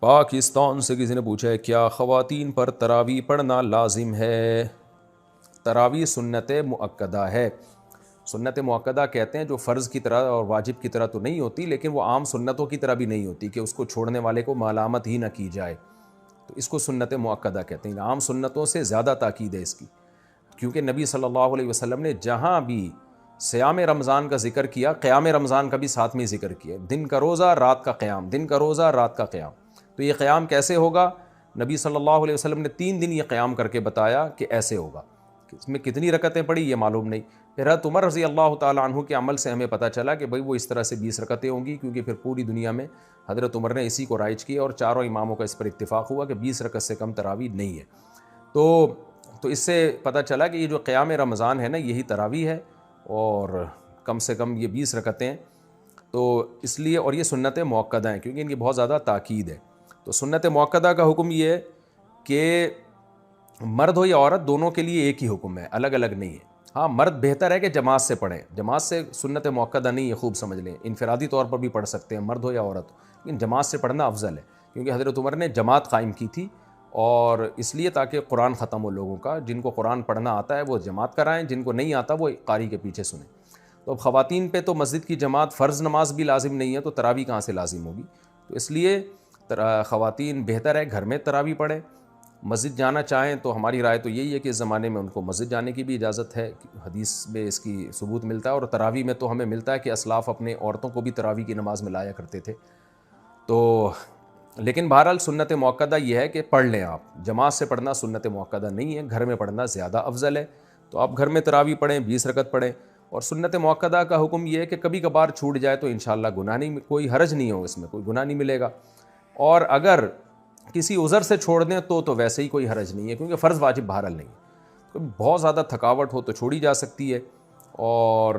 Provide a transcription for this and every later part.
پاکستان سے کسی نے پوچھا ہے کیا خواتین پر تراویح پڑھنا لازم ہے؟ تراویح سنت مؤکدہ ہے. سنت مؤکدہ کہتے ہیں جو فرض کی طرح اور واجب کی طرح تو نہیں ہوتی، لیکن وہ عام سنتوں کی طرح بھی نہیں ہوتی کہ اس کو چھوڑنے والے کو ملامت ہی نہ کی جائے، تو اس کو سنت مؤکدہ کہتے ہیں. عام سنتوں سے زیادہ تاکید ہے اس کی، کیونکہ نبی صلی اللہ علیہ وسلم نے جہاں بھی صیام رمضان کا ذکر کیا، قیام رمضان کا بھی ساتھ میں ذکر کیا. دن کا روزہ رات کا قیام، دن کا روزہ رات کا قیام. تو یہ قیام کیسے ہوگا؟ نبی صلی اللہ علیہ وسلم نے 3 دن یہ قیام کر کے بتایا کہ ایسے ہوگا. اس میں کتنی رکعتیں پڑھی یہ معلوم نہیں. پھر حضرت عمر رضی اللہ تعالیٰ عنہ کے عمل سے ہمیں پتہ چلا کہ بھئی وہ اس طرح سے 20 رکعتیں ہوں گی، کیونکہ پھر پوری دنیا میں حضرت عمر نے اسی کو رائج کیا اور چاروں اماموں کا اس پر اتفاق ہوا کہ 20 رکعت سے کم تراویح نہیں ہے. تو اس سے پتہ چلا کہ یہ جو قیام رمضان ہے نا، یہی تراویح ہے، اور کم سے کم یہ 20 رکعتیں. تو اس لیے، اور یہ سنت مؤکدہ ہیں کیونکہ ان کی بہت زیادہ تاکید ہے. تو سنت مؤکدہ کا حکم یہ ہے کہ مرد ہو یا عورت دونوں کے لیے ایک ہی حکم ہے، الگ الگ نہیں ہے. ہاں، مرد بہتر ہے کہ جماعت سے پڑھیں، جماعت سے سنت مؤکدہ نہیں ہے، خوب سمجھ لیں. انفرادی طور پر بھی پڑھ سکتے ہیں مرد ہو یا عورت، لیکن جماعت سے پڑھنا افضل ہے، کیونکہ حضرت عمر نے جماعت قائم کی تھی، اور اس لیے تاکہ قرآن ختم ہو لوگوں کا. جن کو قرآن پڑھنا آتا ہے وہ جماعت کرائیں، جن کو نہیں آتا وہ قاری کے پیچھے سنیں. تو اب خواتین پہ تو مسجد کی جماعت فرض نماز بھی لازم نہیں ہے، تو تراویح کہاں سے لازم ہوگی؟ تو اس لیے خواتین بہتر ہے گھر میں تراویح پڑھیں. مسجد جانا چاہیں تو ہماری رائے تو یہی ہے کہ اس زمانے میں ان کو مسجد جانے کی بھی اجازت ہے، حدیث میں اس کی ثبوت ملتا ہے. اور تراویح میں تو ہمیں ملتا ہے کہ اسلاف اپنے عورتوں کو بھی تراویح کی نماز میں لایا کرتے تھے. تو لیکن بہرحال سنت مؤکدہ یہ ہے کہ پڑھ لیں آپ. جماعت سے پڑھنا سنت مؤکدہ نہیں ہے، گھر میں پڑھنا زیادہ افضل ہے. تو آپ گھر میں تراویح پڑھیں، 20 رکعت پڑھیں. اور سنت مؤکدہ کا حکم یہ ہے کہ کبھی کبھار چھوٹ جائے تو انشاءاللہ گناہ نہیں، کوئی حرج نہیں ہو، اس میں کوئی گناہ نہیں ملے گا. اور اگر کسی عذر سے چھوڑ دیں تو ویسے ہی کوئی حرج نہیں ہے، کیونکہ فرض واجب بہرحال نہیں ہے. بہت زیادہ تھکاوٹ ہو تو چھوڑی جا سکتی ہے، اور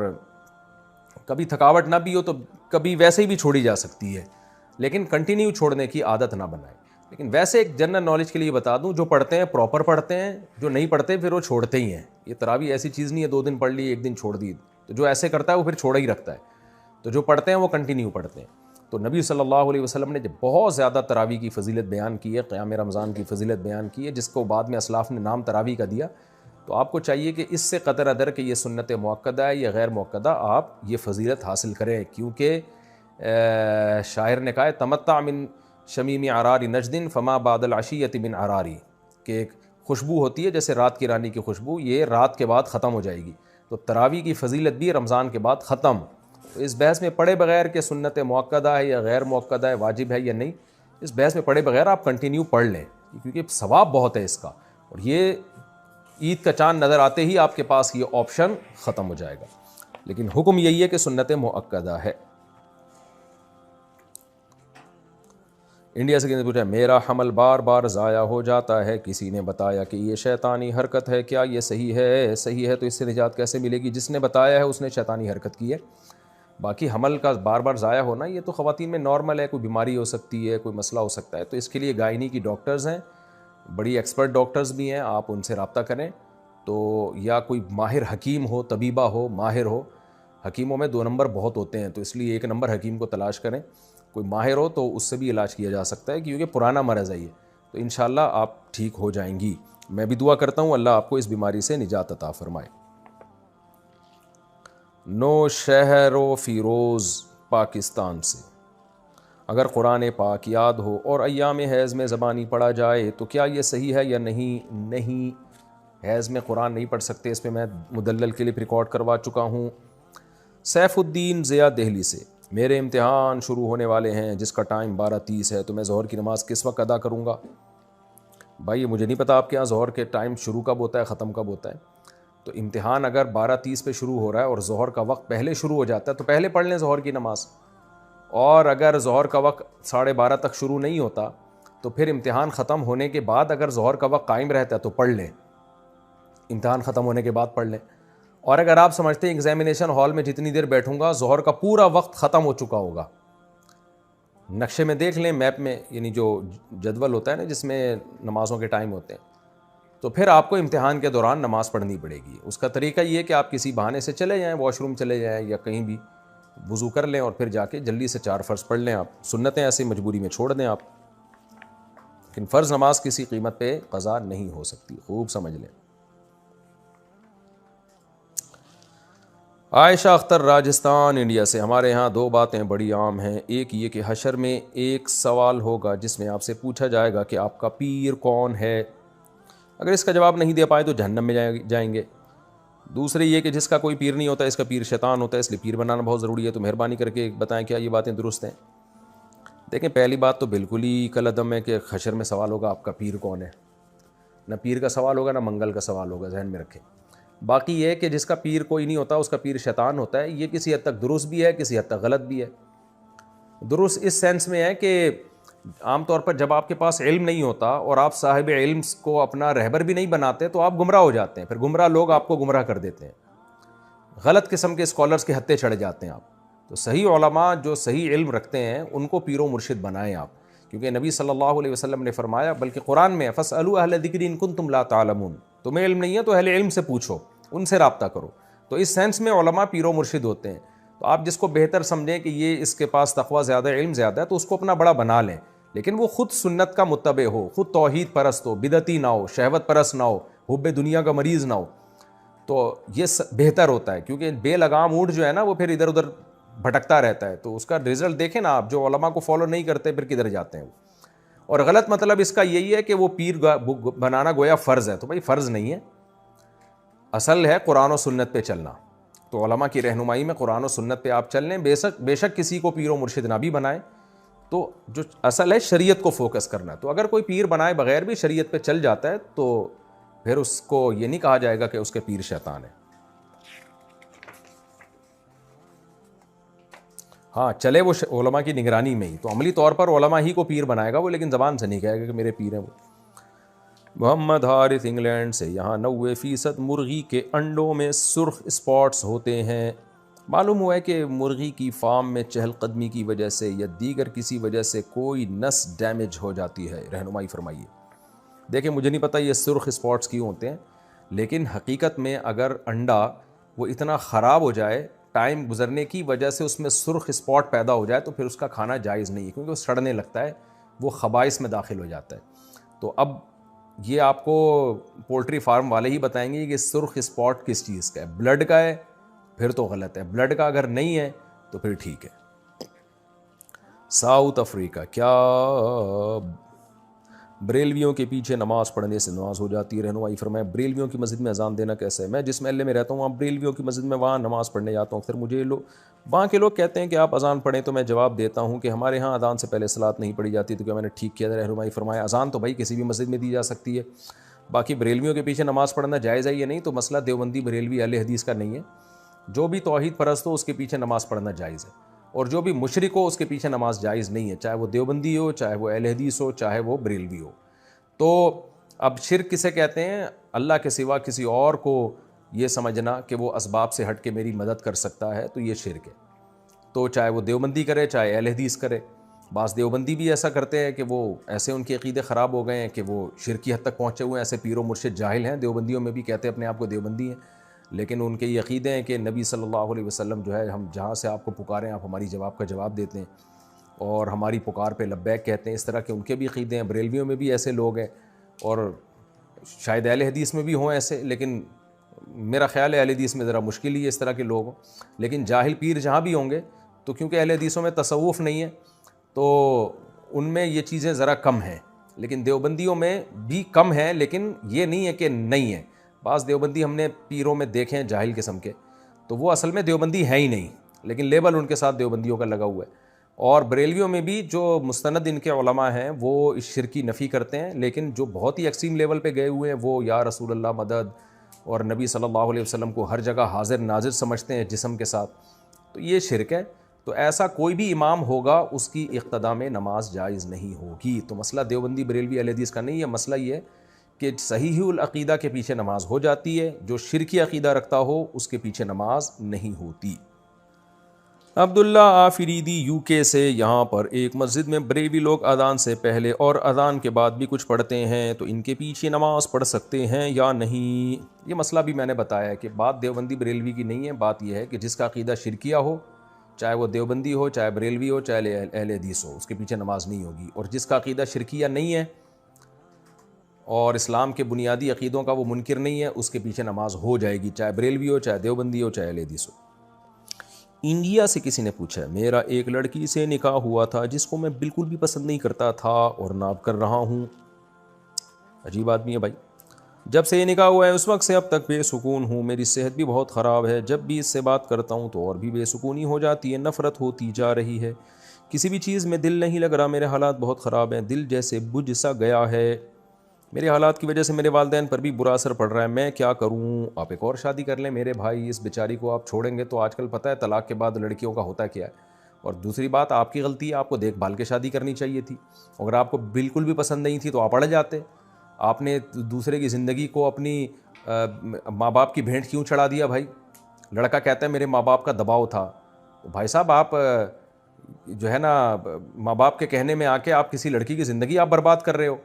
کبھی تھکاوٹ نہ بھی ہو تو کبھی ویسے ہی بھی چھوڑی جا سکتی ہے، لیکن کنٹینیو چھوڑنے کی عادت نہ بنائیں. لیکن ویسے ایک جنرل نالج کے لیے بتا دوں، جو پڑھتے ہیں پراپر پڑھتے ہیں، جو نہیں پڑھتے پھر وہ چھوڑتے ہی ہیں. یہ تراویح ایسی چیز نہیں ہے 2 دن پڑھ لی 1 دن چھوڑ دی. تو جو ایسے کرتا ہے وہ پھر چھوڑا ہی رکھتا ہے. تو جو پڑھتے ہیں وہ کنٹینیو پڑھتے ہیں. تو نبی صلی اللہ علیہ وسلم نے جب بہت زیادہ تراویح کی فضیلت بیان کی ہے، قیام رمضان کی فضیلت بیان کی ہے، جس کو بعد میں اسلاف نے نام تراویح کا دیا، تو آپ کو چاہیے کہ اس سے قطر ادر کہ یہ سنت مؤکدہ ہے یا غیر مؤکدہ، آپ یہ فضیلت حاصل کریں. کیونکہ شاعر نے کہا ہے تمتع من شمیم عرار نجد فما بعد العشیۃ من عراری، کہ ایک خوشبو ہوتی ہے جیسے رات کی رانی کی خوشبو، یہ رات کے بعد ختم ہو جائے گی. تو تراویح کی فضیلت بھی رمضان کے بعد ختم. تو اس بحث میں پڑھے بغیر کہ سنت مؤکدہ ہے یا غیر مؤکدہ ہے، واجب ہے یا نہیں، اس بحث میں پڑھے بغیر آپ کنٹینیو پڑھ لیں، کیونکہ ثواب بہت ہے اس کا. اور یہ عید کا چاند نظر آتے ہی آپ کے پاس یہ آپشن ختم ہو جائے گا. لیکن حکم یہی ہے کہ سنت مؤکدہ ہے. انڈیا سے کسی نے پوچھا میرا حمل بار بار ضائع ہو جاتا ہے، کسی نے بتایا کہ یہ شیطانی حرکت ہے، کیا یہ صحیح ہے؟ صحیح ہے تو اس سے نجات کیسے ملے گی؟ جس نے بتایا ہے اس نے شیطانی حرکت کی ہے. باقی حمل کا بار بار ضائع ہونا یہ تو خواتین میں نارمل ہے، کوئی بیماری ہو سکتی ہے، کوئی مسئلہ ہو سکتا ہے. تو اس کے لیے گائنی کی ڈاکٹرز ہیں، بڑی ایکسپرٹ ڈاکٹرز بھی ہیں، آپ ان سے رابطہ کریں. تو یا کوئی ماہر حکیم ہو، طبیبہ ہو، ماہر ہو. حکیموں میں 2 نمبر بہت ہوتے ہیں، تو اس لیے 1 نمبر حکیم کو تلاش کریں. کوئی ماہر ہو تو اس سے بھی علاج کیا جا سکتا ہے، کیونکہ پرانا مرض ہے یہ. تو انشاءاللہ آپ ٹھیک ہو جائیں گی. میں بھی دعا کرتا ہوں اللہ آپ کو اس بیماری سے نجات عطا فرمائے. نو شہر و فیروز پاکستان سے، اگر قرآن پاک یاد ہو اور ایام حیض میں زبانی پڑھا جائے تو کیا یہ صحیح ہے یا نہیں؟ نہیں، حیض میں قرآن نہیں پڑھ سکتے، اس پہ میں مدلل کلپ ریکارڈ کروا چکا ہوں. سیف الدین ضیاء دہلی سے، میرے امتحان شروع ہونے والے ہیں جس کا ٹائم 12:30 ہے، تو میں ظہر کی نماز کس وقت ادا کروں گا؟ بھائی مجھے نہیں پتا آپ کے یہاں ظہر کے ٹائم شروع کب ہوتا ہے ختم کب ہوتا ہے. تو امتحان اگر 12:30 پہ شروع ہو رہا ہے اور ظہر کا وقت پہلے شروع ہو جاتا ہے تو پہلے پڑھ لیں ظہر کی نماز. اور اگر ظہر کا وقت 12:30 تک شروع نہیں ہوتا تو پھر امتحان ختم ہونے کے بعد اگر ظہر کا وقت قائم رہتا ہے تو پڑھ لیں، امتحان ختم ہونے کے بعد پڑھ لیں. اور اگر آپ سمجھتے ہیں ایگزامینیشن ہال میں جتنی دیر بیٹھوں گا ظہر کا پورا وقت ختم ہو چکا ہوگا، نقشے میں دیکھ لیں، میپ میں، یعنی جو جدول ہوتا ہے نا جس میں نمازوں کے ٹائم ہوتے ہیں، تو پھر آپ کو امتحان کے دوران نماز پڑھنی پڑے گی. اس کا طریقہ یہ ہے کہ آپ کسی بہانے سے چلے جائیں، واش روم چلے جائیں یا کہیں بھی وضو کر لیں اور پھر جا کے جلدی سے 4 فرض پڑھ لیں. آپ سنتیں ایسے مجبوری میں چھوڑ دیں آپ. لیکن فرض نماز کسی قیمت پہ قضا نہیں ہو سکتی، خوب سمجھ لیں۔ عائشہ اختر راجستھان انڈیا سے، ہمارے ہاں دو باتیں بڑی عام ہیں، ایک یہ کہ حشر میں ایک سوال ہوگا جس میں آپ سے پوچھا جائے گا کہ آپ کا پیر کون ہے، اگر اس کا جواب نہیں دے پائے تو جہنم میں جائیں گے۔ دوسرے یہ کہ جس کا کوئی پیر نہیں ہوتا اس کا پیر شیطان ہوتا ہے، اس لیے پیر بنانا بہت ضروری ہے، تو مہربانی کر کے بتائیں کیا یہ باتیں درست ہیں؟ دیکھیں پہلی بات تو بالکل ہی کالعدم ہے کہ حشر میں سوال ہوگا آپ کا پیر کون ہے، نہ پیر کا سوال ہوگا نہ منگل کا سوال ہوگا، ذہن میں رکھیں۔ باقی یہ کہ جس کا پیر کوئی نہیں ہوتا اس کا پیر شیطان ہوتا ہے، یہ کسی حد تک درست بھی ہے کسی حد تک غلط بھی ہے۔ درست اس سینس میں ہے کہ عام طور پر جب آپ کے پاس علم نہیں ہوتا اور آپ صاحب علم کو اپنا رہبر بھی نہیں بناتے تو آپ گمراہ ہو جاتے ہیں، پھر گمراہ لوگ آپ کو گمراہ کر دیتے ہیں، غلط قسم کے اسکالرز کے ہتھے چڑھ جاتے ہیں آپ۔ تو صحیح علماء جو صحیح علم رکھتے ہیں ان کو پیر و مرشد بنائیں آپ، کیونکہ نبی صلی اللہ علیہ وسلم نے فرمایا، بلکہ قرآن میں فَاسْأَلُوا أَهْلَ الذِّكْرِ إِن كُنتُمْ لَا تَعْلَمُونَ، تمہیں علم نہیں ہے تو اہل علم سے پوچھو، ان سے رابطہ کرو۔ تو اس سینس میں علماء پیر و مرشد ہوتے ہیں، تو آپ جس کو بہتر سمجھیں کہ یہ اس کے پاس تقویٰ زیادہ علم زیادہ ہے تو اس کو اپنا بڑا بنا لیں، لیکن وہ خود سنت کا متبع ہو، خود توحید پرست ہو، بدعتی نہ ہو، شہوت پرست نہ ہو، حب دنیا کا مریض نہ ہو، تو یہ بہتر ہوتا ہے، کیونکہ بے لگام اونٹ جو ہے نا وہ پھر ادھر ادھر بھٹکتا رہتا ہے، تو اس کا رزلٹ دیکھیں نا آپ، جو علماء کو فالو نہیں کرتے پھر کدھر جاتے ہیں وہ۔ اور غلط مطلب اس کا یہی ہے کہ وہ پیر بنانا گویا فرض ہے، تو بھائی فرض نہیں ہے، اصل ہے قرآن و سنت پہ چلنا، تو علماء کی رہنمائی میں قرآن و سنت پہ آپ چل لیں، بے شک کسی کو پیر و مرشد نہ بھی بنائیں، تو جو اصل ہے شریعت کو فوکس کرنا ہے۔ تو اگر کوئی پیر بنائے بغیر بھی شریعت پہ چل جاتا ہے تو پھر اس کو یہ نہیں کہا جائے گا کہ اس کے پیر شیطان ہے۔ ہاں چلے وہ علماء کی نگرانی میں ہی، تو عملی طور پر علماء ہی کو پیر بنائے گا وہ، لیکن زبان سے نہیں کہے گا کہ میرے پیر ہیں وہ۔ محمد حارث انگلینڈ سے، یہاں 90% مرغی کے انڈوں میں سرخ اسپاٹس ہوتے ہیں، معلوم ہوا ہے کہ مرغی کی فارم میں چہل قدمی کی وجہ سے یا دیگر کسی وجہ سے کوئی نس ڈیمیج ہو جاتی ہے، رہنمائی فرمائیے۔ دیکھیں مجھے نہیں پتہ یہ سرخ اسپاٹس کیوں ہوتے ہیں، لیکن حقیقت میں اگر انڈا وہ اتنا خراب ہو جائے، ٹائم گزرنے کی وجہ سے اس میں سرخ اسپاٹ پیدا ہو جائے تو پھر اس کا کھانا جائز نہیں ہے، کیونکہ وہ سڑنے لگتا ہے، وہ خبائث میں داخل ہو جاتا ہے۔ تو اب یہ آپ کو پولٹری فارم والے ہی بتائیں گے کہ سرخ اسپاٹ کس چیز کا ہے، بلڈ کا ہے پھر تو غلط ہے، بلڈ کا اگر نہیں ہے تو پھر ٹھیک ہے۔ ساؤتھ افریقہ، کیا بریلویوں کے پیچھے نماز پڑھنے سے نماز ہو جاتی ہے؟ رہنمائی فرمائے بریلویوں کی مسجد میں اذان دینا کیسا ہے؟ میں جس محلے میں رہتا ہوں وہاں بریلویوں کی مسجد میں وہاں نماز پڑھنے جاتا ہوں، پھر مجھے وہاں کے لوگ کہتے ہیں کہ آپ اذان پڑھیں، تو میں جواب دیتا ہوں کہ ہمارے ہاں اذان سے پہلے صلاۃ نہیں پڑھی جاتی، تو کیا میں نے ٹھیک کیا؟ رہنمائی فرمایا اذان تو بھائی کسی بھی مسجد میں دی جا سکتی ہے، باقی بریلویوں کے پیچھے نماز پڑھنا جائز ہے یا نہیں تو مسئلہ دیوبندی بریلوی اہل حدیث کا نہیں ہے، جو بھی توحید پرست ہو اس کے پیچھے نماز پڑھنا جائز ہے، اور جو بھی مشرک ہو اس کے پیچھے نماز جائز نہیں ہے، چاہے وہ دیوبندی ہو، چاہے وہ اہل حدیث ہو، چاہے وہ بریلوی ہو۔ تو اب شرک کسے کہتے ہیں؟ اللہ کے سوا کسی اور کو یہ سمجھنا کہ وہ اسباب سے ہٹ کے میری مدد کر سکتا ہے، تو یہ شرک ہے۔ تو چاہے وہ دیوبندی کرے چاہے اہل حدیث کرے، بعض دیوبندی بھی ایسا کرتے ہیں کہ وہ ایسے ان کے عقیدے خراب ہو گئے ہیں کہ وہ شرکی حد تک پہنچے ہوئے ہیں، ایسے پیر و مرشد جاہل ہیں، دیوبندیوں میں بھی کہتے ہیں اپنے آپ کو دیوبندی ہیں، لیکن ان کے یہ عقیدے ہیں کہ نبی صلی اللہ علیہ وسلم جو ہے، ہم جہاں سے آپ کو پکاریں آپ ہماری جواب کا جواب دیتے ہیں اور ہماری پکار پہ لبیک کہتے ہیں، اس طرح کے ان کے بھی عقیدے ہیں۔ بریلویوں میں بھی ایسے لوگ ہیں، اور شاید اہل حدیث میں بھی ہوں ایسے، لیکن میرا خیال ہے اہل حدیث میں ذرا مشکل ہی ہے اس طرح کے لوگ ہوں، لیکن جاہل پیر جہاں بھی ہوں گے تو کیونکہ اہل حدیثوں میں تصوف نہیں ہے تو ان میں یہ چیزیں ذرا کم ہیں، لیکن دیوبندیوں میں بھی کم ہیں، لیکن یہ نہیں ہے کہ نہیں ہے۔ بعض دیوبندی ہم نے پیروں میں دیکھے ہیں جاہل قسم کے، تو وہ اصل میں دیوبندی ہیں ہی نہیں، لیکن لیبل ان کے ساتھ دیوبندیوں کا لگا ہوا ہے۔ اور بریلویوں میں بھی جو مستند ان کے علماء ہیں وہ اس شرک کی نفی کرتے ہیں، لیکن جو بہت ہی ایکسٹریم لیول پہ گئے ہوئے ہیں وہ یا رسول اللہ مدد اور نبی صلی اللہ علیہ وسلم کو ہر جگہ حاضر ناظر سمجھتے ہیں جسم کے ساتھ، تو یہ شرک ہے۔ تو ایسا کوئی بھی امام ہوگا اس کی اقتداء میں نماز جائز نہیں ہوگی۔ تو مسئلہ دیوبندی بریلوی اہل حدیث کا نہیں ہے، مسئلہ یہ ہے کہ صحیح العقیدہ کے پیچھے نماز ہو جاتی ہے، جو شرکی عقیدہ رکھتا ہو اس کے پیچھے نماز نہیں ہوتی۔ عبداللہ آفریدی یو کے سے، یہاں پر ایک مسجد میں بریلوی لوگ اذان سے پہلے اور اذان کے بعد بھی کچھ پڑھتے ہیں، تو ان کے پیچھے نماز پڑھ سکتے ہیں یا نہیں؟ یہ مسئلہ بھی میں نے بتایا ہے کہ بات دیوبندی بریلوی کی نہیں ہے، بات یہ ہے کہ جس کا عقیدہ شرکیہ ہو، چاہے وہ دیوبندی ہو، چاہے بریلوی ہو، چاہے اہل حدیث ہو، اس کے پیچھے نماز نہیں ہوگی، اور جس کا عقیدہ شرکیہ نہیں ہے اور اسلام کے بنیادی عقیدوں کا وہ منکر نہیں ہے، اس کے پیچھے نماز ہو جائے گی، چاہے بریلوی ہو، چاہے دیوبندی ہو، چاہے اہل حدیث ہو۔ انڈیا سے کسی نے پوچھا ہے، میرا ایک لڑکی سے نکاح ہوا تھا جس کو میں بالکل بھی پسند نہیں کرتا تھا اور نہ اب کر رہا ہوں۔ عجیب آدمی ہے بھائی۔ جب سے یہ نکاح ہوا ہے اس وقت سے اب تک بے سکون ہوں، میری صحت بھی بہت خراب ہے، جب بھی اس سے بات کرتا ہوں تو اور بھی بے سکونی ہو جاتی ہے، نفرت ہوتی جا رہی ہے، کسی بھی چیز میں دل نہیں لگ رہا، میرے حالات بہت خراب ہیں، دل جیسے بجھ سا گیا ہے، میرے حالات کی وجہ سے میرے والدین پر بھی برا اثر پڑ رہا ہے، میں کیا کروں؟ آپ ایک اور شادی کر لیں میرے بھائی، اس بیچاری کو آپ چھوڑیں گے تو آج کل پتہ ہے طلاق کے بعد لڑکیوں کا ہوتا کیا ہے۔ اور دوسری بات، آپ کی غلطی ہے، آپ کو دیکھ بھال کے شادی کرنی چاہیے تھی، اگر آپ کو بالکل بھی پسند نہیں تھی تو آپ اڑ جاتے، آپ نے دوسرے کی زندگی کو اپنی ماں باپ کی بھینٹ کیوں چڑھا دیا بھائی؟ لڑکا کہتا ہے میرے ماں باپ کا دباؤ تھا، تو بھائی صاحب آپ جو ہے نا ماں باپ کے کہنے میں آ کے آپ کسی لڑکی کی زندگی آپ برباد کر رہے ہو۔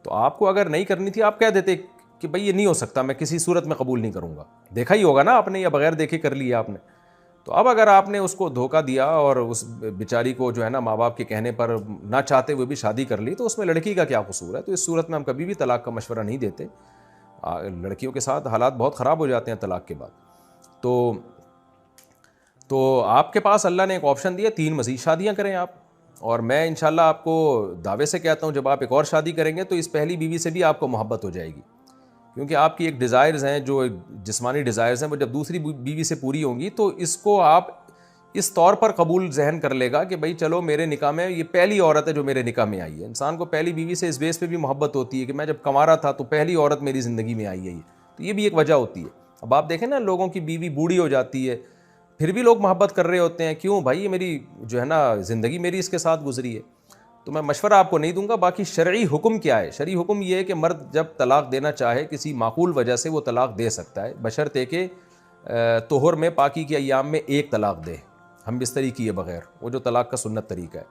تو آپ کو اگر نہیں کرنی تھی آپ کہہ دیتے کہ بھائی یہ نہیں ہو سکتا، میں کسی صورت میں قبول نہیں کروں گا، دیکھا ہی ہوگا نا آپ نے، یا بغیر دیکھے کر لیا آپ نے۔ تو اب اگر آپ نے اس کو دھوکہ دیا اور اس بیچاری کو جو ہے نا ماں باپ کے کہنے پر نہ چاہتے ہوئے بھی شادی کر لی، تو اس میں لڑکی کا کیا قصور ہے؟ تو اس صورت میں ہم کبھی بھی طلاق کا مشورہ نہیں دیتے، لڑکیوں کے ساتھ حالات بہت خراب ہو جاتے ہیں طلاق کے بعد۔ تو آپ کے پاس اللہ نے ایک آپشن دیا، 3 مزید شادیاں کریں آپ، اور میں انشاءاللہ آپ کو دعوے سے کہتا ہوں جب آپ ایک اور شادی کریں گے تو اس پہلی بیوی سے بھی آپ کو محبت ہو جائے گی، کیونکہ آپ کی ایک ڈیزائرز ہیں، جو جسمانی ڈیزائرز ہیں، وہ جب دوسری بیوی سے پوری ہوں گی تو اس کو آپ اس طور پر قبول ذہن کر لے گا کہ بھائی چلو میرے نکاح میں یہ پہلی عورت ہے جو میرے نکاح میں آئی ہے۔ انسان کو پہلی بیوی سے اس بیس پہ بھی محبت ہوتی ہے کہ میں جب کما رہا تھا تو پہلی عورت میری زندگی میں آئی ہے، تو یہ بھی ایک وجہ ہوتی ہے۔ اب آپ دیکھیں نا، لوگوں کی بیوی بوڑھی ہو جاتی ہے پھر بھی لوگ محبت کر رہے ہوتے ہیں، کیوں بھائی؟ یہ میری جو ہے نا زندگی میری اس کے ساتھ گزری ہے۔ تو میں مشورہ آپ کو نہیں دوں گا۔ باقی شرعی حکم کیا ہے؟ شرعی حکم یہ ہے کہ مرد جب طلاق دینا چاہے کسی معقول وجہ سے وہ طلاق دے سکتا ہے، بشرطے کہ طہر میں، پاکی کے ایام میں 1 طلاق دے، ہم بستری کیے بغیر، وہ جو طلاق کا سنت طریقہ ہے۔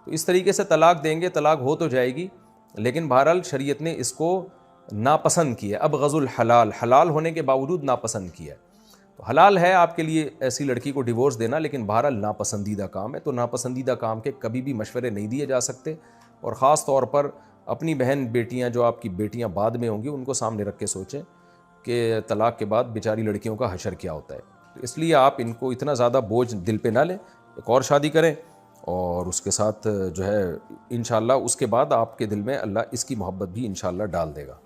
تو اس طریقے سے طلاق دیں گے، طلاق ہو تو جائے گی، لیکن بہرحال شریعت نے اس کو ناپسند کیا، ابغض الحلال، حلال ہونے کے باوجود ناپسند کیا ہے۔ تو حلال ہے آپ کے لیے ایسی لڑکی کو ڈیورس دینا، لیکن بہرحال ناپسندیدہ کام ہے، تو ناپسندیدہ کام کے کبھی بھی مشورے نہیں دیے جا سکتے، اور خاص طور پر اپنی بہن بیٹیاں جو آپ کی بیٹیاں بعد میں ہوں گی ان کو سامنے رکھ کے سوچیں کہ طلاق کے بعد بیچاری لڑکیوں کا حشر کیا ہوتا ہے۔ تو اس لیے آپ ان کو اتنا زیادہ بوجھ دل پہ نہ لیں، ایک اور شادی کریں، اور اس کے ساتھ جو ہے انشاءاللہ اس کے بعد آپ کے دل میں اللہ اس کی محبت بھی انشاءاللہ ڈال دے گا۔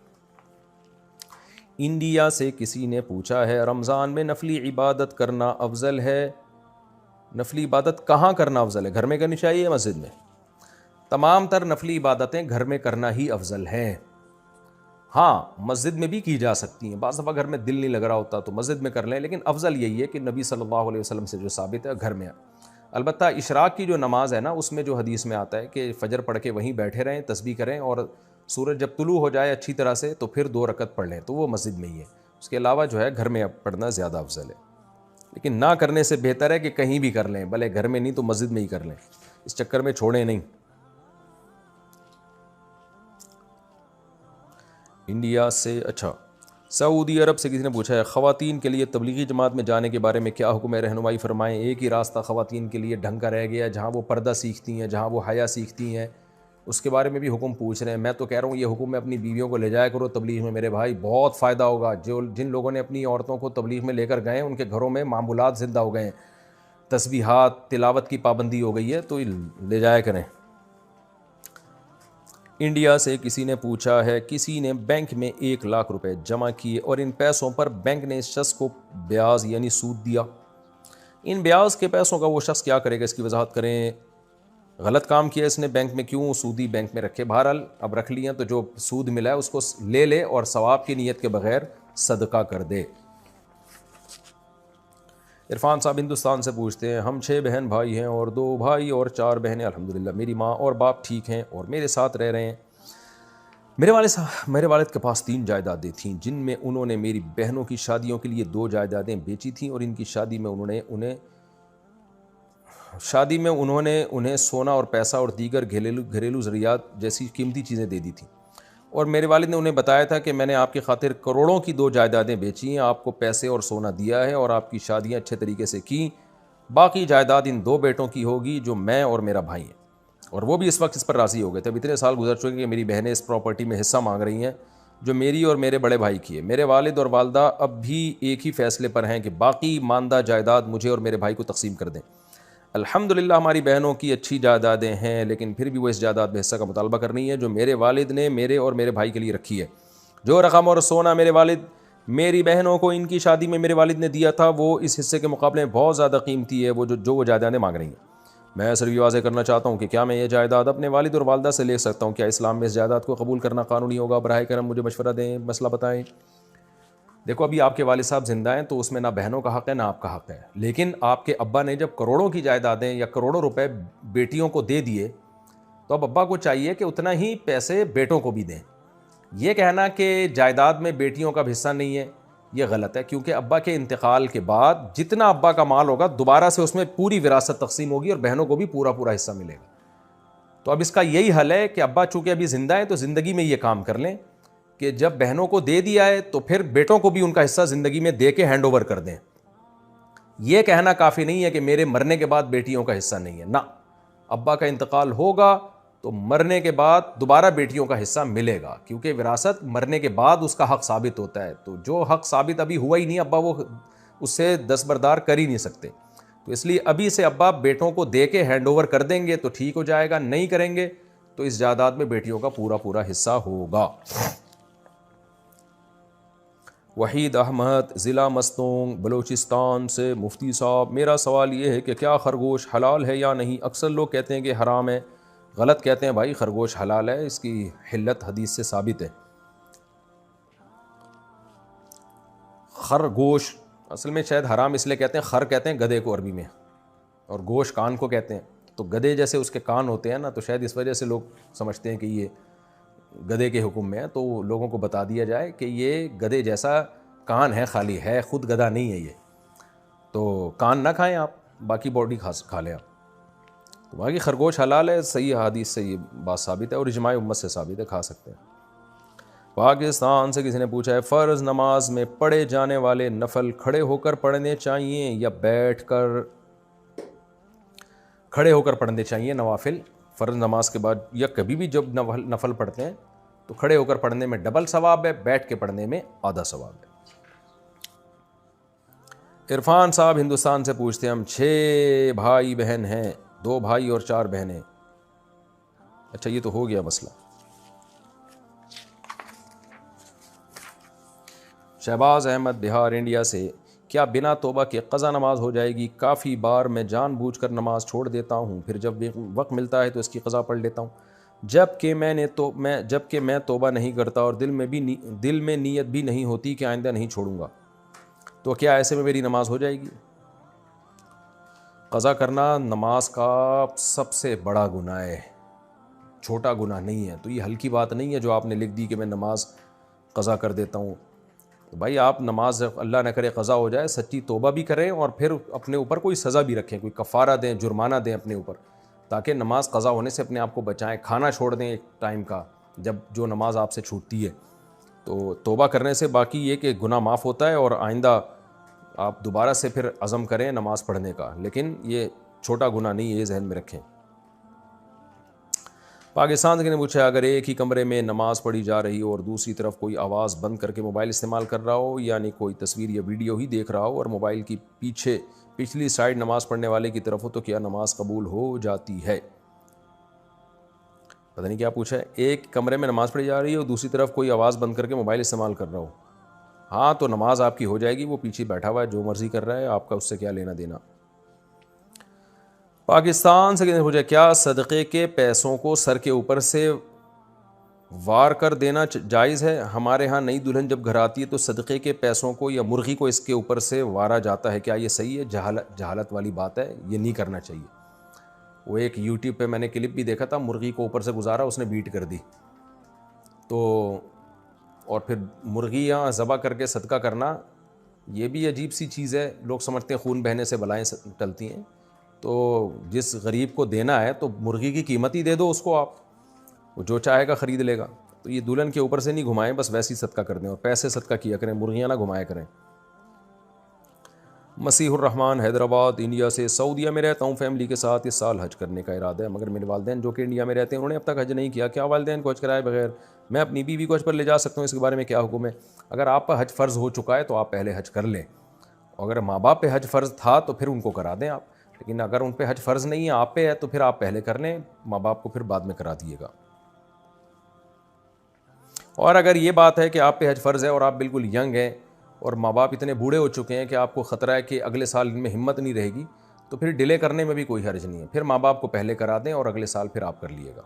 انڈیا سے کسی نے پوچھا ہے، رمضان میں نفلی عبادت کرنا افضل ہے؟ نفلی عبادت کہاں کرنا افضل ہے؟ گھر میں کرنی چاہیے، مسجد میں؟ تمام تر نفلی عبادتیں گھر میں کرنا ہی افضل ہیں۔ ہاں مسجد میں بھی کی جا سکتی ہیں، بعض دفعہ گھر میں دل نہیں لگ رہا ہوتا تو مسجد میں کر لیں، لیکن افضل یہی ہے کہ نبی صلی اللہ علیہ وسلم سے جو ثابت ہے گھر میں۔ البتہ اشراق کی جو نماز ہے نا، اس میں جو حدیث میں آتا ہے کہ فجر پڑھ کے وہیں بیٹھے رہیں، تسبیح کریں، اور سورج جب طلوع ہو جائے اچھی طرح سے تو پھر 2 رکعت پڑھ لیں، تو وہ مسجد میں ہی ہے۔ اس کے علاوہ جو ہے گھر میں پڑھنا زیادہ افضل ہے، لیکن نہ کرنے سے بہتر ہے کہ کہیں بھی کر لیں، بھلے گھر میں نہیں تو مسجد میں ہی کر لیں، اس چکر میں چھوڑیں نہیں۔ انڈیا سے اچھا سعودی عرب سے کسی نے پوچھا ہے، خواتین کے لیے تبلیغی جماعت میں جانے کے بارے میں کیا حکم ہے؟ رہنمائی فرمائیں۔ ایک ہی راستہ خواتین کے لیے ڈھنگ کا رہ گیا ہے، جہاں وہ پردہ سیکھتی ہیں، جہاں وہ حیا سیکھتی ہیں، اس کے بارے میں بھی حکم پوچھ رہے ہیں۔ میں تو کہہ رہا ہوں یہ حکم میں اپنی بیویوں کو لے جایا کرو تبلیغ میں، میرے بھائی بہت فائدہ ہوگا۔ جن لوگوں نے اپنی عورتوں کو تبلیغ میں لے کر گئے ہیں ان کے گھروں میں معمولات زندہ ہو گئے ہیں، تسبیحات، تلاوت کی پابندی ہو گئی ہے، تو لے جایا کریں۔ انڈیا سے کسی نے پوچھا ہے، کسی نے بینک میں 1 لاکھ روپے جمع کیے اور ان پیسوں پر بینک نے اس شخص کو بیاض یعنی سود دیا، ان بیاض کے پیسوں کا وہ شخص کیا کرے گا؟ اس کی وضاحت کریں۔ غلط کام کیا اس نے، بینک میں کیوں سودی بینک میں رکھے؟ بہرحال اب رکھ لیا تو جو سود ملا ہے اس کو لے لے اور ثواب کی نیت کے بغیر صدقہ کر دے۔ عرفان صاحب ہندوستان سے پوچھتے ہیں، ہم 6 بہن بھائی ہیں اور 2 بھائی اور 4 بہنیں، الحمدللہ میری ماں اور باپ ٹھیک ہیں اور میرے ساتھ رہ رہے ہیں۔ میرے والد کے پاس 3 جائیدادیں تھیں، جن میں انہوں نے میری بہنوں کی شادیوں کے لیے 2 جائیدادیں بیچی تھیں، اور ان کی شادی میں انہوں نے انہیں سونا اور پیسہ اور دیگر گھریلو ضروریات جیسی قیمتی چیزیں دے دی تھیں، اور میرے والد نے انہیں بتایا تھا کہ میں نے آپ کی خاطر کروڑوں کی 2 جائیدادیں بیچی ہیں، آپ کو پیسے اور سونا دیا ہے اور آپ کی شادیاں اچھے طریقے سے کی، باقی جائیداد ان 2 بیٹوں کی ہوگی جو میں اور میرا بھائی ہیں، اور وہ بھی اس وقت اس پر راضی ہو گئے تھے۔ اب اتنے سال گزر چکے کہ میری بہنیں اس پراپرٹی میں حصہ مانگ رہی ہیں جو میری اور میرے بڑے بھائی کی ہے. میرے والد اور والدہ اب بھی ایک ہی فیصلے پر ہیں کہ باقی ماندہ جائیداد مجھے اور میرے بھائی کو تقسیم کر دیں. الحمدللہ ہماری بہنوں کی اچھی جائیدادیں ہیں، لیکن پھر بھی وہ اس جائیداد میں حصہ کا مطالبہ کر رہی ہیں جو میرے والد نے میرے اور میرے بھائی کے لیے رکھی ہے. جو رقم اور سونا میرے والد میری بہنوں کو ان کی شادی میں میرے والد نے دیا تھا وہ اس حصے کے مقابلے میں بہت زیادہ قیمتی ہے، وہ جو جائیدادیں مانگ رہی ہیں. میں صرف یہ واضح کرنا چاہتا ہوں کہ کیا میں یہ جائیداد اپنے والد اور والدہ سے لے سکتا ہوں؟ کیا اسلام میں اس جائیداد کو قبول کرنا قانونی ہوگا؟ براہ کرم مجھے مشورہ دیں، مسئلہ بتائیں. دیکھو ابھی آپ کے والد صاحب زندہ ہیں تو اس میں نہ بہنوں کا حق ہے نہ آپ کا حق ہے، لیکن آپ کے ابا نے جب کروڑوں کی جائیدادیں یا کروڑوں روپے بیٹیوں کو دے دیے تو اب ابا کو چاہیے کہ اتنا ہی پیسے بیٹوں کو بھی دیں. یہ کہنا کہ جائیداد میں بیٹیوں کا حصہ نہیں ہے یہ غلط ہے، کیونکہ ابا کے انتقال کے بعد جتنا ابا کا مال ہوگا دوبارہ سے اس میں پوری وراثت تقسیم ہوگی اور بہنوں کو بھی پورا حصہ ملے گا. تو اب اس کا یہی حل ہے کہ ابا چونکہ ابھی زندہ ہیں تو زندگی میں یہ کام کر لیں کہ جب بہنوں کو دے دیا ہے تو پھر بیٹوں کو بھی ان کا حصہ زندگی میں دے کے ہینڈ اوور کر دیں. یہ کہنا کافی نہیں ہے کہ میرے مرنے کے بعد بیٹیوں کا حصہ نہیں ہے، نہ، ابا کا انتقال ہوگا تو مرنے کے بعد دوبارہ بیٹیوں کا حصہ ملے گا، کیونکہ وراثت مرنے کے بعد اس کا حق ثابت ہوتا ہے. تو جو حق ثابت ابھی ہوا ہی نہیں ابا وہ اس سے دستبردار کر ہی نہیں سکتے. تو اس لیے ابھی سے ابا بیٹوں کو دے کے ہینڈ اوور کر دیں گے تو ٹھیک ہو جائے گا، نہیں کریں گے تو اس جائیداد میں بیٹیوں کا پورا حصہ ہوگا. وحید احمد ضلع مستونگ بلوچستان سے. مفتی صاحب میرا سوال یہ ہے کہ کیا خرگوش حلال ہے یا نہیں؟ اکثر لوگ کہتے ہیں کہ حرام ہے. غلط کہتے ہیں بھائی، خرگوش حلال ہے، اس کی حلت حدیث سے ثابت ہے. خرگوش اصل میں شاید حرام اس لیے کہتے ہیں، خر کہتے ہیں گدھے کو عربی میں، اور گوش کان کو کہتے ہیں. تو گدھے جیسے اس کے کان ہوتے ہیں نا، تو شاید اس وجہ سے لوگ سمجھتے ہیں کہ یہ گدھے کے حکم میں ہے. تو لوگوں کو بتا دیا جائے کہ یہ گدھے جیسا کان ہے، خالی ہے، خود گدھا نہیں ہے یہ. تو کان نہ کھائیں آپ، باقی باڈی کھا لیں آپ. تو باقی خرگوش حلال ہے، صحیح حدیث سے یہ بات ثابت ہے اور اجماع امت سے ثابت ہے، کھا سکتے ہیں. پاکستان سے کسی نے پوچھا ہے فرض نماز میں پڑھے جانے والے نفل کھڑے ہو کر پڑھنے چاہیے یا بیٹھ کر؟ کھڑے ہو کر پڑھنے چاہیے نوافل فرض نماز کے بعد، یا کبھی بھی جب نفل پڑھتے ہیں تو کھڑے ہو کر پڑھنے میں ڈبل ثواب ہے، بیٹھ کے پڑھنے میں آدھا ثواب ہے. عرفان صاحب ہندوستان سے پوچھتے ہیں ہم 6 بھائی بہن ہیں، 2 بھائی اور 4 بہنیں. اچھا یہ تو ہو گیا مسئلہ. شہباز احمد بہار انڈیا سے. کیا بنا توبہ کے قضا نماز ہو جائے گی؟ کافی بار میں جان بوجھ کر نماز چھوڑ دیتا ہوں، پھر جب وقت ملتا ہے تو اس کی قضا پڑھ لیتا ہوں، جبکہ میں توبہ نہیں کرتا اور دل میں نیت بھی نہیں ہوتی کہ آئندہ نہیں چھوڑوں گا. تو کیا ایسے میں میری نماز ہو جائے گی؟ قضا کرنا نماز کا سب سے بڑا گناہ ہے، چھوٹا گناہ نہیں ہے. تو یہ ہلکی بات نہیں ہے جو آپ نے لکھ دی کہ میں نماز قضا کر دیتا ہوں. تو بھائی آپ نماز اللہ نہ کرے قضا ہو جائے سچی توبہ بھی کریں اور پھر اپنے اوپر کوئی سزا بھی رکھیں، کوئی کفارہ دیں، جرمانہ دیں اپنے اوپر، تاکہ نماز قضا ہونے سے اپنے آپ کو بچائیں. کھانا چھوڑ دیں ایک ٹائم کا جب جو نماز آپ سے چھوٹتی ہے. تو توبہ کرنے سے باقی یہ کہ گناہ معاف ہوتا ہے اور آئندہ آپ دوبارہ سے پھر عزم کریں نماز پڑھنے کا، لیکن یہ چھوٹا گناہ نہیں ہے، یہ ذہن میں رکھیں. پاکستان کے نے پوچھا اگر ایک ہی کمرے میں نماز پڑھی جا رہی ہو اور دوسری طرف کوئی آواز بند کر کے موبائل استعمال کر رہا ہو، یعنی کوئی تصویر یا ویڈیو ہی دیکھ رہا ہو اور موبائل کی پچھلی سائیڈ نماز پڑھنے والے کی طرف ہو، تو کیا نماز قبول ہو جاتی ہے؟ پتہ نہیں کیا پوچھا ہے. ایک کمرے میں نماز پڑھی جا رہی ہے اور دوسری طرف کوئی آواز بند کر کے موبائل استعمال کر رہا ہو، ہاں تو نماز آپ کی ہو جائے گی. وہ پیچھے بیٹھا ہوا ہے جو مرضی کر رہا ہے، آپ کا اس سے کیا لینا دینا. پاکستان سے کسی نے پوچھا کیا صدقے کے پیسوں کو سر کے اوپر سے وار کر دینا جائز ہے؟ ہمارے ہاں نئی دلہن جب گھر آتی ہے تو صدقے کے پیسوں کو یا مرغی کو اس کے اوپر سے وارا جاتا ہے، کیا یہ صحیح ہے؟ جہالت والی بات ہے، یہ نہیں کرنا چاہیے. وہ ایک یوٹیوب پہ میں نے کلپ بھی دیکھا تھا، مرغی کو اوپر سے گزارا، اس نے بیٹ کر دی. تو اور پھر مرغیاں ذبح کر کے صدقہ کرنا یہ بھی عجیب سی چیز ہے. لوگ سمجھتے ہیں خون بہنے سے بلائیں ٹلتی ہیں. تو جس غریب کو دینا ہے تو مرغی کی قیمت ہی دے دو اس کو، آپ وہ جو چاہے گا خرید لے گا. تو یہ دلہن کے اوپر سے نہیں گھمائیں، بس ویسے ہی صدقہ کر دیں اور پیسے صدقہ کیا کریں، مرغیاں نہ گھمایا کریں. مسیح الرحمان حیدرآباد انڈیا سے، سعودیہ میں رہتا ہوں، فیملی کے ساتھ اس سال حج کرنے کا ارادہ ہے، مگر میرے والدین جو کہ انڈیا میں رہتے ہیں انہوں نے اب تک حج نہیں کیا، کیا والدین کو حج کرائے بغیر میں اپنی بیوی کو حج پر لے جا سکتا ہوں؟ اس کے بارے میں کیا حکم ہے؟ اگر آپ پر حج فرض ہو چکا ہے تو آپ پہلے حج کر لیں، اگر ماں باپ پہ حج فرض تھا تو پھر ان کو کرا دیں آپ، لیکن اگر ان پہ حج فرض نہیں ہے، آپ پہ ہے، تو پھر آپ پہلے کر لیں، ماں باپ کو پھر بعد میں کرا دیے گا۔ اور اگر یہ بات ہے کہ آپ پہ حج فرض ہے اور آپ بالکل ینگ ہیں اور ماں باپ اتنے بوڑھے ہو چکے ہیں کہ آپ کو خطرہ ہے کہ اگلے سال ان میں ہمت نہیں رہے گی، تو پھر ڈیلے کرنے میں بھی کوئی حرج نہیں ہے، پھر ماں باپ کو پہلے کرا دیں اور اگلے سال پھر آپ کر لیے گا۔